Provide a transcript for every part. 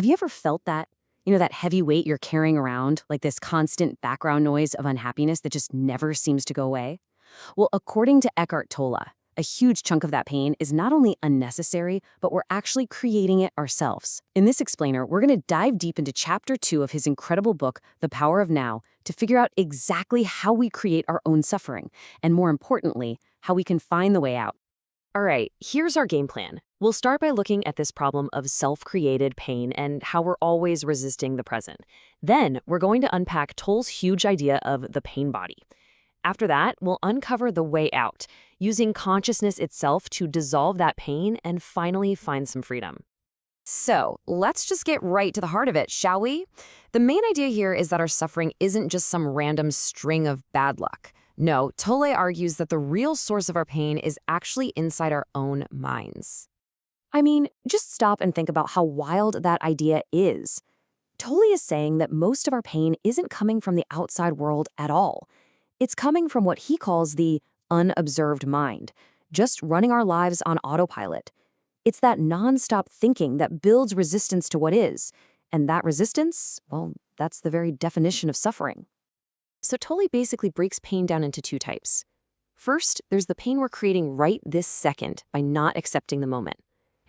Have you ever felt that? That heavy weight you're carrying around, like this constant background noise of unhappiness that just never seems to go away? Well, according to Eckhart Tolle, a huge chunk of that pain is not only unnecessary, but we're actually creating it ourselves. In this explainer, we're going to dive deep into chapter 2 of his incredible book, The Power of Now, to figure out exactly how we create our own suffering, and more importantly, how we can find the way out. All right, here's our game plan. We'll start by looking at this problem of self-created pain and how we're always resisting the present. Then, we're going to unpack Tolle's huge idea of the pain body. After that, we'll uncover the way out, using consciousness itself to dissolve that pain and finally find some freedom. So, let's just get right to the heart of it, shall we? The main idea here is that our suffering isn't just some random string of bad luck. No, Tolle argues that the real source of our pain is actually inside our own minds. I mean, just stop and think about how wild that idea is. Tolle is saying that most of our pain isn't coming from the outside world at all. It's coming from what he calls the unobserved mind, just running our lives on autopilot. It's that nonstop thinking that builds resistance to what is. And that resistance, well, that's the very definition of suffering. So Tolle basically breaks pain down into two types. First, there's the pain we're creating right this second by not accepting the moment.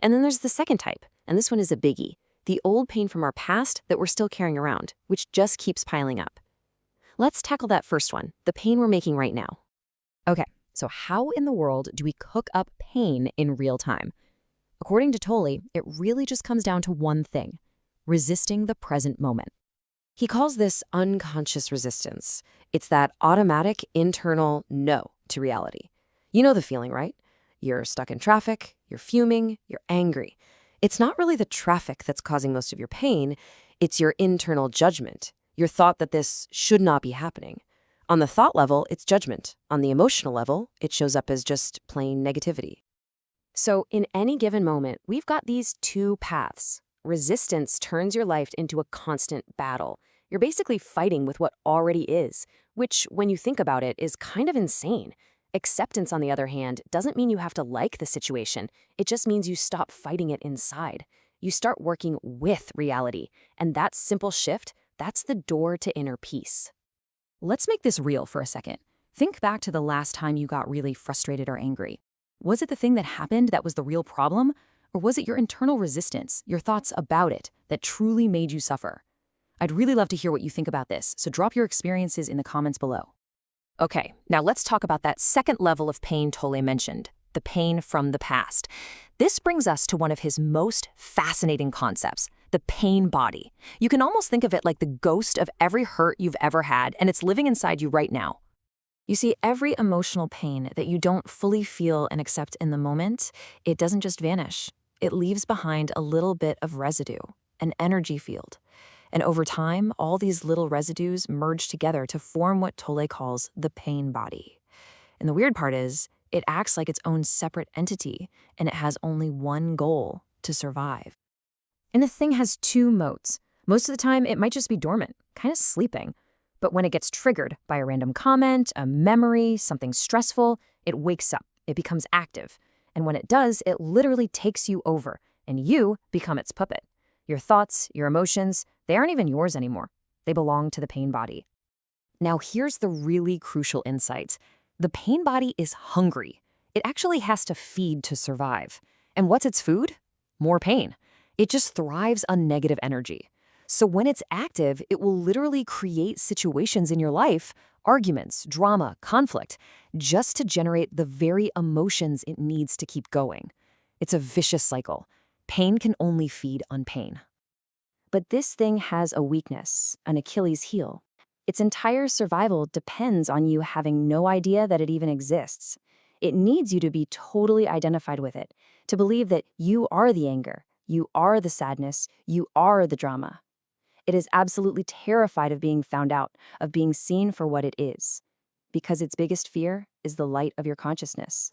And then there's the second type, and this one is a biggie, the old pain from our past that we're still carrying around, which just keeps piling up. Let's tackle that first one, the pain we're making right now. Okay, so how in the world do we cook up pain in real time? According to Tolle, it really just comes down to one thing: resisting the present moment. He calls this unconscious resistance. It's that automatic internal no to reality. You know the feeling, right? You're stuck in traffic, you're fuming, you're angry. It's not really the traffic that's causing most of your pain, it's your internal judgment, your thought that this should not be happening. On the thought level, it's judgment. On the emotional level, it shows up as just plain negativity. So in any given moment, we've got these two paths. Resistance turns your life into a constant battle. You're basically fighting with what already is, which, when you think about it, is kind of insane. Acceptance, on the other hand, doesn't mean you have to like the situation. It just means you stop fighting it inside. You start working with reality, and that simple shift, that's the door to inner peace. Let's make this real for a second. Think back to the last time you got really frustrated or angry. Was it the thing that happened that was the real problem? Or was it your internal resistance, your thoughts about it, that truly made you suffer? I'd really love to hear what you think about this, so drop your experiences in the comments below. Okay, now let's talk about that second level of pain Tolle mentioned, the pain from the past. This brings us to one of his most fascinating concepts, the pain body. You can almost think of it like the ghost of every hurt you've ever had, and it's living inside you right now. You see, every emotional pain that you don't fully feel and accept in the moment, it doesn't just vanish. It leaves behind a little bit of residue, an energy field. And over time, all these little residues merge together to form what Tolle calls the pain body. And the weird part is, it acts like its own separate entity, and it has only one goal: to survive. And the thing has two modes. Most of the time, it might just be dormant, kind of sleeping. But when it gets triggered by a random comment, a memory, something stressful, it wakes up, it becomes active. And when it does, it literally takes you over, and you become its puppet. Your thoughts, your emotions, they aren't even yours anymore. They belong to the pain body. Now here's the really crucial insight. The pain body is hungry. It actually has to feed to survive. And what's its food? More pain. It just thrives on negative energy. So when it's active, it will literally create situations in your life, arguments, drama, conflict, just to generate the very emotions it needs to keep going. It's a vicious cycle. Pain can only feed on pain. But this thing has a weakness, an Achilles heel. Its entire survival depends on you having no idea that it even exists. It needs you to be totally identified with it, to believe that you are the anger, you are the sadness, you are the drama. It is absolutely terrified of being found out, of being seen for what it is, because its biggest fear is the light of your consciousness.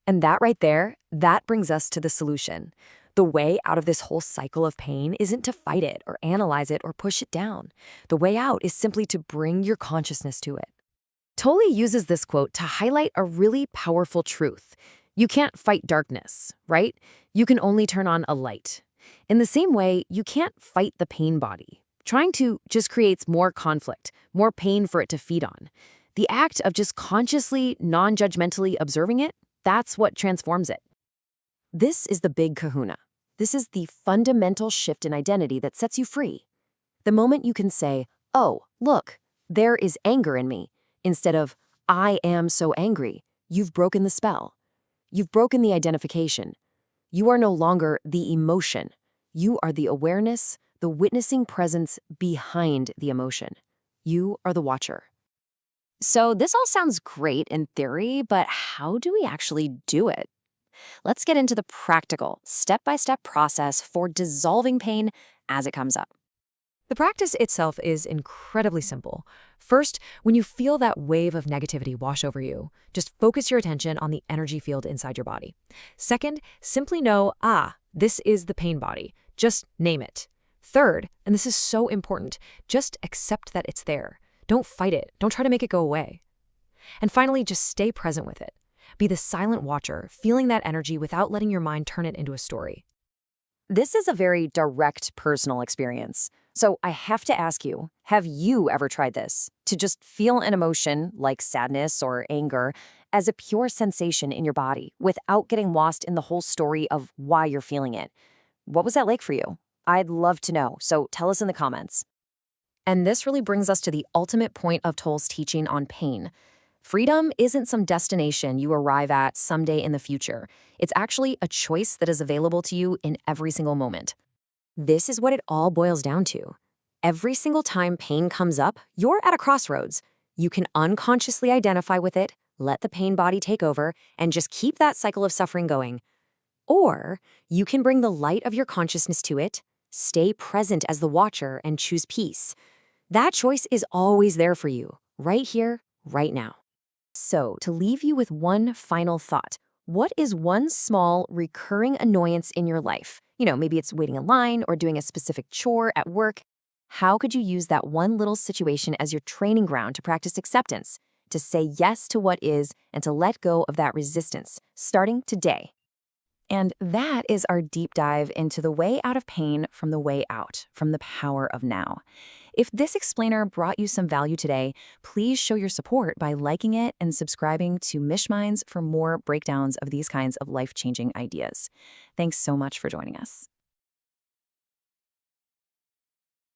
And that right there, that brings us to the solution. The way out of this whole cycle of pain isn't to fight it or analyze it or push it down. The way out is simply to bring your consciousness to it. Tolle uses this quote to highlight a really powerful truth. You can't fight darkness, right? You can only turn on a light. In the same way, you can't fight the pain body. Trying to just creates more conflict, more pain for it to feed on. The act of just consciously, non-judgmentally observing it, that's what transforms it. This is the big kahuna. This is the fundamental shift in identity that sets you free. The moment you can say, oh, look, there is anger in me, instead of, I am so angry, you've broken the spell. You've broken the identification. You are no longer the emotion. You are the awareness, the witnessing presence behind the emotion. You are the watcher. So this all sounds great in theory, but how do we actually do it? Let's get into the practical, step-by-step process for dissolving pain as it comes up. The practice itself is incredibly simple. First, when you feel that wave of negativity wash over you, just focus your attention on the energy field inside your body. Second, simply know, this is the pain body. Just name it. Third, and this is so important, just accept that it's there. Don't fight it. Don't try to make it go away. And finally, just stay present with it. Be the silent watcher, feeling that energy without letting your mind turn it into a story. This is a very direct personal experience. So I have to ask you, have you ever tried this? To just feel an emotion like sadness or anger as a pure sensation in your body without getting lost in the whole story of why you're feeling it. What was that like for you? I'd love to know, so tell us in the comments. And this really brings us to the ultimate point of Toll's teaching on pain. Freedom isn't some destination you arrive at someday in the future. It's actually a choice that is available to you in every single moment. This is what it all boils down to. Every single time pain comes up, you're at a crossroads. You can unconsciously identify with it, let the pain body take over, and just keep that cycle of suffering going. Or you can bring the light of your consciousness to it, stay present as the watcher, and choose peace. That choice is always there for you, right here, right now. So, to leave you with one final thought, what is one small, recurring annoyance in your life? Maybe it's waiting in line or doing a specific chore at work. How could you use that one little situation as your training ground to practice acceptance, to say yes to what is, and to let go of that resistance, starting today? And that is our deep dive into the way out of pain from the way out, from the power of now. If this explainer brought you some value today, please show your support by liking it and subscribing to Mish Minds for more breakdowns of these kinds of life-changing ideas. Thanks so much for joining us.